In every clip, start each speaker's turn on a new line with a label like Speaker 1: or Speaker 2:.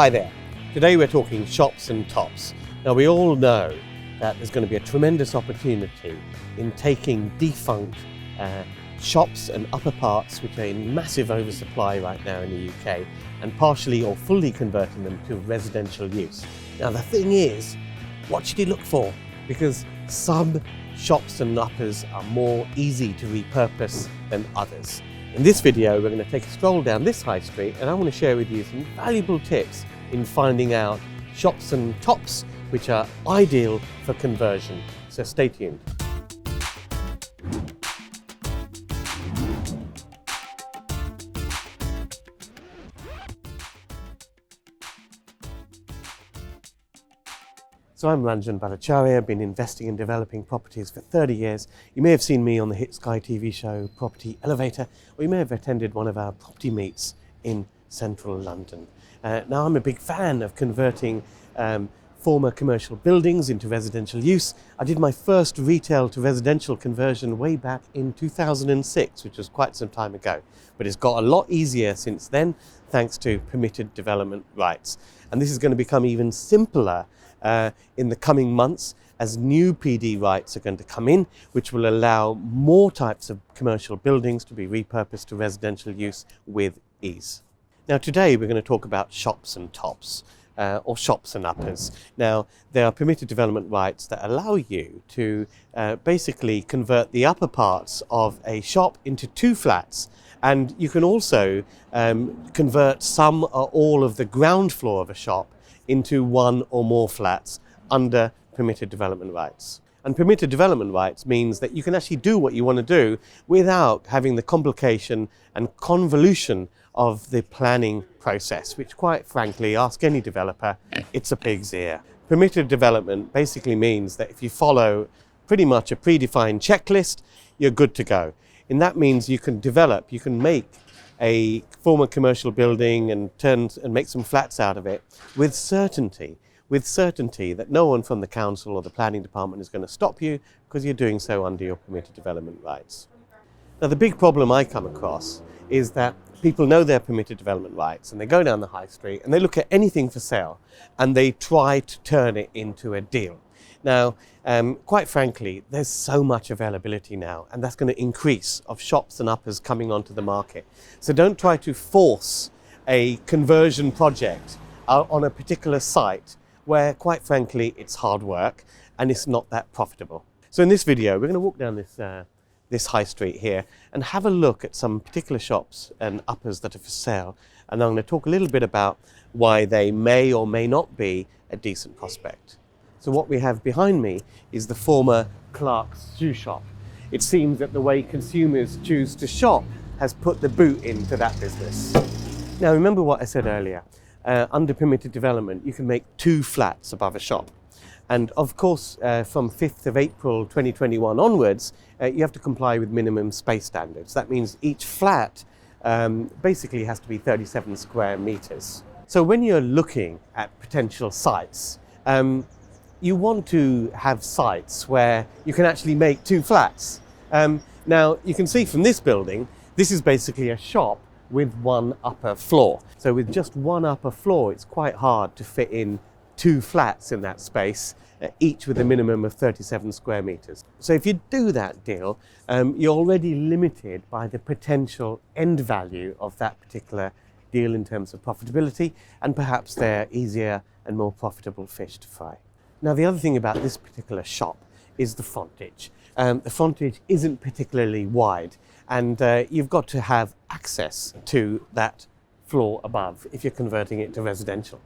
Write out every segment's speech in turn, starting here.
Speaker 1: Hi there. Today we're talking shops and tops. Now we all know that there's going to be a tremendous opportunity in taking defunct shops and upper parts which are in massive oversupply right now in the UK and partially or fully converting them to residential use. Now the thing is, what should you look for? Because some shops and uppers are more easy to repurpose than others. In this video, we're going to take a stroll down this high street and I want to share with you some valuable tips in finding out shops and tops which are ideal for conversion. So stay tuned. So I'm Ranjan, Bhattacharya. I've been investing and developing properties for 30 years. You may have seen me on the hit Sky TV show Property Elevator, or you may have attended one of our property meets in central London. Now I'm a big fan of converting former commercial buildings into residential use. I did my first retail to residential conversion way back in 2006, which was quite some time ago. But it's got a lot easier since then, thanks to permitted development rights. And this is going to become even simpler in the coming months as new PD rights are going to come in, which will allow more types of commercial buildings to be repurposed to residential use with ease. Now today we're going to talk about shops and tops, or shops and uppers. Now there are permitted development rights that allow you to basically convert the upper parts of a shop into two flats, and you can also convert some or all of the ground floor of a shop into one or more flats under permitted development rights. And permitted development rights means that you can actually do what you want to do without having the complication and convolution of the planning process, which quite frankly, ask any developer, it's a pig's ear. Permitted development basically means that if you follow pretty much a predefined checklist, you're good to go. And that means you can develop, you can make a former commercial building and make some flats out of it with certainty that no one from the council or the planning department is going to stop you because you're doing so under your permitted development rights. Now the big problem I come across is that people know their permitted development rights and they go down the high street and they look at anything for sale and they try to turn it into a deal. Now, quite frankly, there's so much availability now, and that's going to increase of shops and uppers coming onto the market. So don't try to force a conversion project on a particular site where, quite frankly, it's hard work and it's not that profitable. So in this video, we're going to walk down this high street here and have a look at some particular shops and uppers that are for sale. And I'm going to talk a little bit about why they may or may not be a decent prospect. So what we have behind me is the former Clark's shoe shop. It seems that the way consumers choose to shop has put the boot into that business. Now remember what I said earlier, under permitted development you can make two flats above a shop. And of course from 5th of April 2021 onwards you have to comply with minimum space standards. That means each flat basically has to be 37 square meters. So when you're looking at potential sites, you want to have sites where you can actually make two flats. Now you can see from this building, this is basically a shop with one upper floor. So with just one upper floor, it's quite hard to fit in two flats in that space, each with a minimum of 37 square meters. So if you do that deal, you're already limited by the potential end value of that particular deal in terms of profitability, and perhaps they're easier and more profitable fish to fry. Now the other thing about this particular shop is the frontage. The frontage isn't particularly wide, and you've got to have access to that floor above if you're converting it to residential.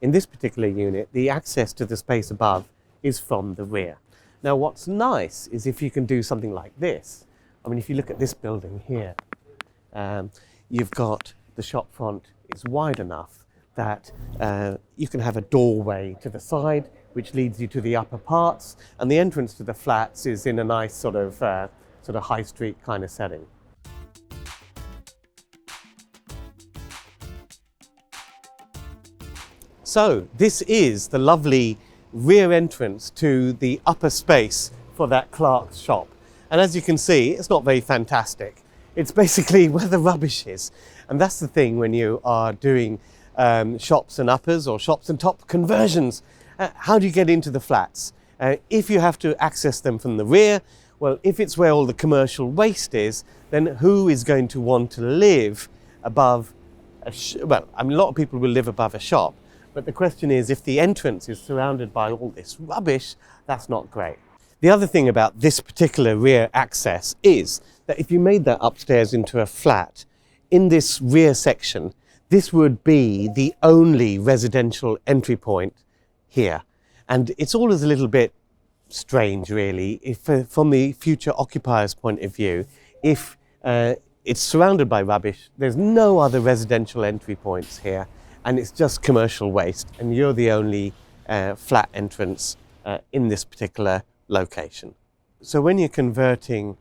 Speaker 1: In this particular unit, the access to the space above is from the rear. Now what's nice is if you can do something like this. I mean, if you look at this building here, you've got the shop front is wide enough that you can have a doorway to the side which leads you to the upper parts, and the entrance to the flats is in a nice sort of high street kind of setting. So this is the lovely rear entrance to the upper space for that Clark's shop. And as you can see, it's not very fantastic. It's basically where the rubbish is. And that's the thing when you are doing shops and uppers or shops and top conversions. How do you get into the flats? If you have to access them from the rear, well, if it's where all the commercial waste is, then who is going to want to live above a well, I mean, a lot of people will live above a shop, but the question is, if the entrance is surrounded by all this rubbish, that's not great. The other thing about this particular rear access is that if you made that upstairs into a flat, in this rear section, this would be the only residential entry point here. And it's always a little bit strange, really, if, from the future occupier's point of view, if it's surrounded by rubbish, there's no other residential entry points here, and it's just commercial waste, and you're the only flat entrance in this particular location. So when you're converting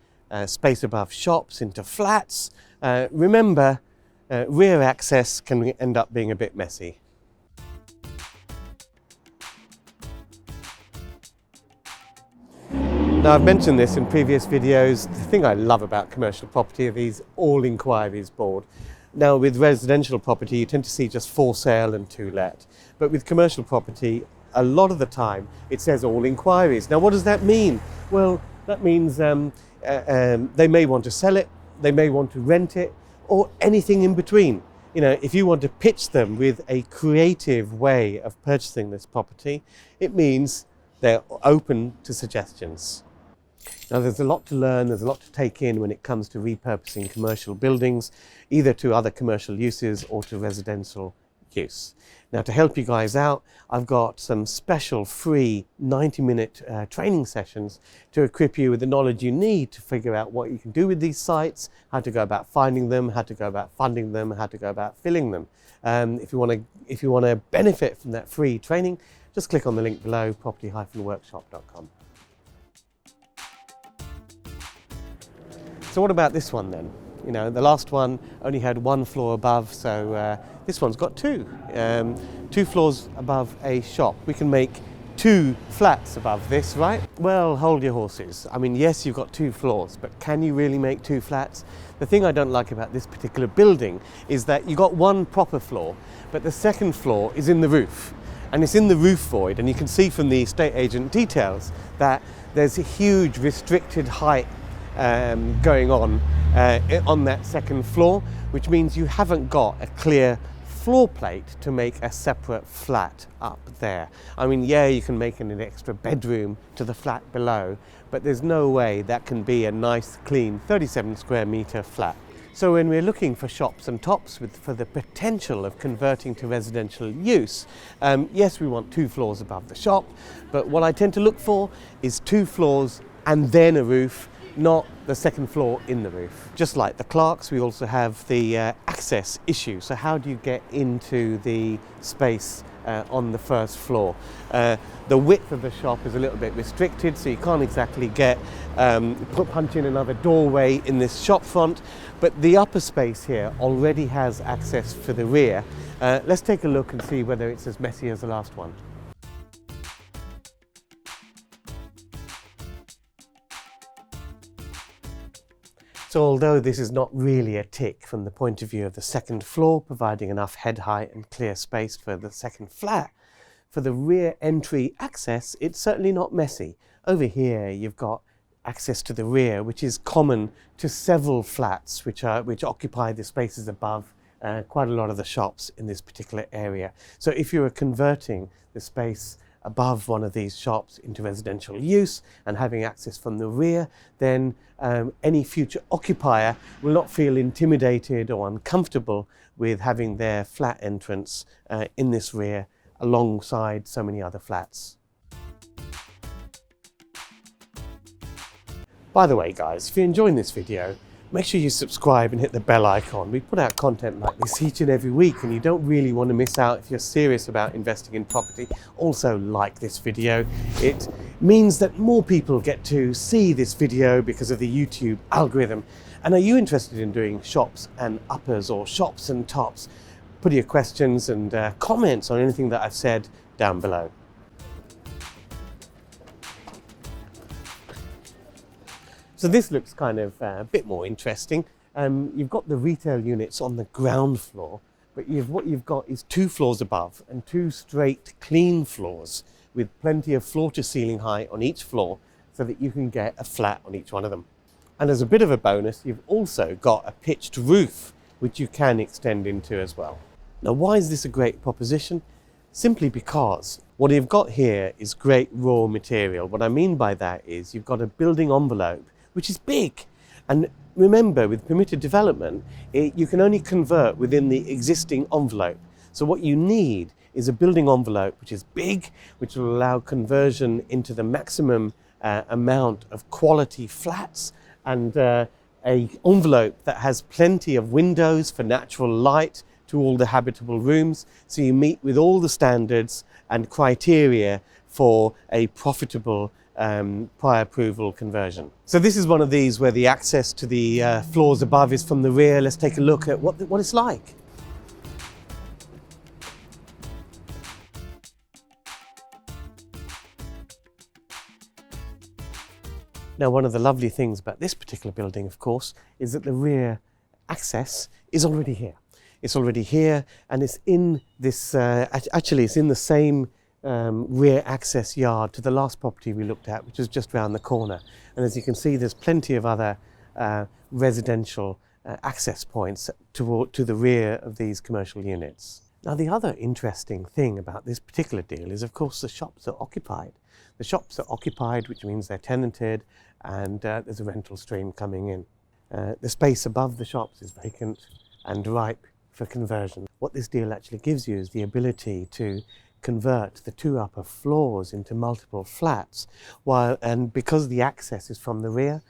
Speaker 1: space above shops into flats, remember, rear access can end up being a bit messy. Now, I've mentioned this in previous videos. The thing I love about commercial property are these all inquiries board. Now, with residential property, you tend to see just for sale and to let. But with commercial property, a lot of the time, it says all inquiries. Now, what does that mean? Well, that means they may want to sell it, they may want to rent it, or anything in between. You know, if you want to pitch them with a creative way of purchasing this property, it means they're open to suggestions. Now, there's a lot to learn, there's a lot to take in when it comes to repurposing commercial buildings, either to other commercial uses or to residential use. Now, to help you guys out, I've got some special free 90-minute training sessions to equip you with the knowledge you need to figure out what you can do with these sites, how to go about finding them, how to go about funding them, how to go about filling them. If you want to benefit from that free training, just click on the link below, property-workshop.com. So what about this one then? You know, the last one only had one floor above, so this one's got two. 2 floors above a shop. We can make 2 flats above this, right? Well, hold your horses. I mean, yes, you've got 2 floors, but can you really make 2 flats? The thing I don't like about this particular building is that you got 1 proper floor, but the second floor is in the roof. And it's in the roof void, and you can see from the estate agent details that there's a huge restricted height going on that second floor, which means you haven't got a clear floor plate to make a separate flat up there. I mean, yeah, you can make an extra bedroom to the flat below, but there's no way that can be a nice, clean 37 square meter flat. So when we're looking for shops and tops for the potential of converting to residential use, yes, we want 2 floors above the shop, but what I tend to look for is 2 floors and then a roof, not the second floor in the roof. Just like the Clarks, we also have the access issue. So how do you get into the space on the first floor? The width of the shop is a little bit restricted, so you can't exactly punch in another doorway in this shop front, but the upper space here already has access for the rear. Let's take a look and see whether it's as messy as the last one. So although this is not really a tick from the point of view of the second floor, providing enough head height and clear space for the second flat, for the rear entry access, it's certainly not messy. Over here, you've got access to the rear, which is common to several flats which occupy the spaces above quite a lot of the shops in this particular area. So if you were converting the space above one of these shops into residential use and having access from the rear, then any future occupier will not feel intimidated or uncomfortable with having their flat entrance in this rear alongside so many other flats. By the way, guys, if you're enjoying this video, make sure you subscribe and hit the bell icon. We put out content like this each and every week, and you don't really want to miss out if you're serious about investing in property. Also, like this video. It means that more people get to see this video because of the YouTube algorithm. And are you interested in doing shops and uppers or shops and tops? Put your questions and comments on anything that I've said down below. So this looks kind of a bit more interesting. You've got the retail units on the ground floor, But what you've got is 2 floors above and 2 straight, clean floors with plenty of floor-to-ceiling height on each floor so that you can get a flat on each one of them. And as a bit of a bonus, you've also got a pitched roof, which you can extend into as well. Now, why is this a great proposition? Simply because what you've got here is great raw material. What I mean by that is you've got a building envelope, which is big. And remember, with permitted development, you can only convert within the existing envelope. So what you need is a building envelope which is big, which will allow conversion into the maximum amount of quality flats, and a envelope that has plenty of windows for natural light to all the habitable rooms, so you meet with all the standards and criteria for a profitable prior approval conversion. So this is one of these where the access to the floors above is from the rear. Let's take a look at what it's like. Now, one of the lovely things about this particular building, of course, is that the rear access is already here. It's already here, and it's in this, actually it's in the same rear access yard to the last property we looked at, which was just round the corner. And as you can see, there's plenty of other residential access points to the rear of these commercial units. Now, the other interesting thing about this particular deal is, of course, the shops are occupied. The shops are occupied, which means they're tenanted, and there's a rental stream coming in. The space above the shops is vacant and ripe for conversion. What this deal actually gives you is the ability to convert the 2 upper floors into multiple flats, and because the access is from the rear,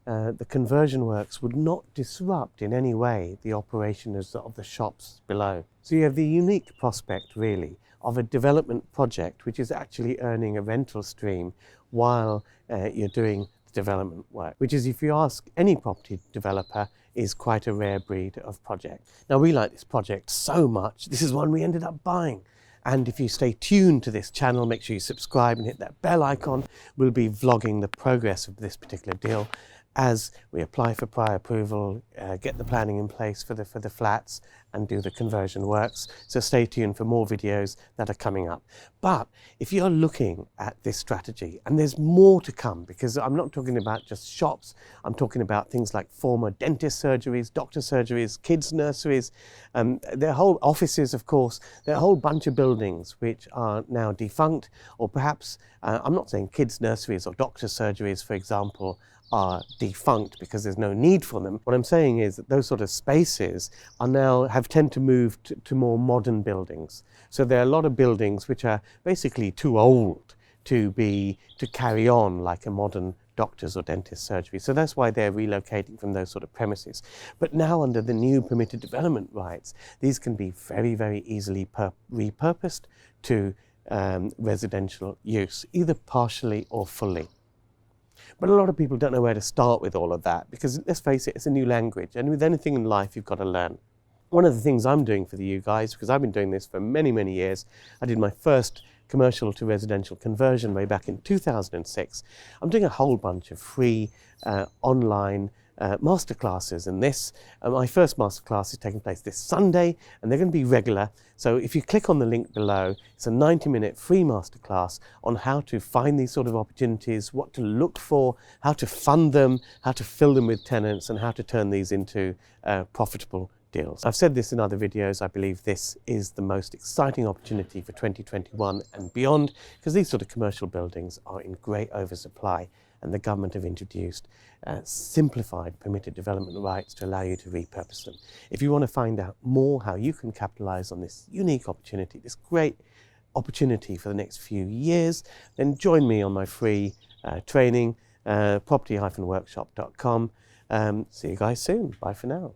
Speaker 1: the conversion works would not disrupt in any way the operation of the shops below. So you have the unique prospect, really, of a development project which is actually earning a rental stream while you're doing the development work, which is, if you ask any property developer, is quite a rare breed of project. Now, we like this project so much, this is one we ended up buying. And if you stay tuned to this channel, make sure you subscribe and hit that bell icon. We'll be vlogging the progress of this particular deal as we apply for prior approval, get the planning in place for the flats, and do the conversion works. So stay tuned for more videos that are coming up. But if you're looking at this strategy, and there's more to come, because I'm not talking about just shops, I'm talking about things like former dentist surgeries, doctor surgeries, kids nurseries, their whole offices, of course. There are a whole bunch of buildings which are now defunct, or perhaps, I'm not saying kids nurseries or doctor surgeries, for example, are defunct because there's no need for them. What I'm saying is that those sort of spaces are now tend to move to more modern buildings. So there are a lot of buildings which are basically too old to carry on like a modern doctor's or dentist surgery. So that's why they're relocating from those sort of premises. But now, under the new permitted development rights, these can be very, very easily repurposed to residential use, either partially or fully. But a lot of people don't know where to start with all of that, because let's face it, it's a new language, and with anything in life you've got to learn. One of the things I'm doing for you guys, because I've been doing this for many, many years, I did my first commercial to residential conversion way back in 2006. I'm doing a whole bunch of free online masterclasses, and my first masterclass is taking place this Sunday, and they're going to be regular. So if you click on the link below, it's a 90-minute free masterclass on how to find these sort of opportunities, what to look for, how to fund them, how to fill them with tenants, and how to turn these into profitable deals. I've said this in other videos, I believe this is the most exciting opportunity for 2021 and beyond, because these sort of commercial buildings are in great oversupply, and the government have introduced simplified permitted development rights to allow you to repurpose them. If you want to find out more how you can capitalize on this unique opportunity, this great opportunity for the next few years, then join me on my free training, property-workshop.com. See you guys soon. Bye for now.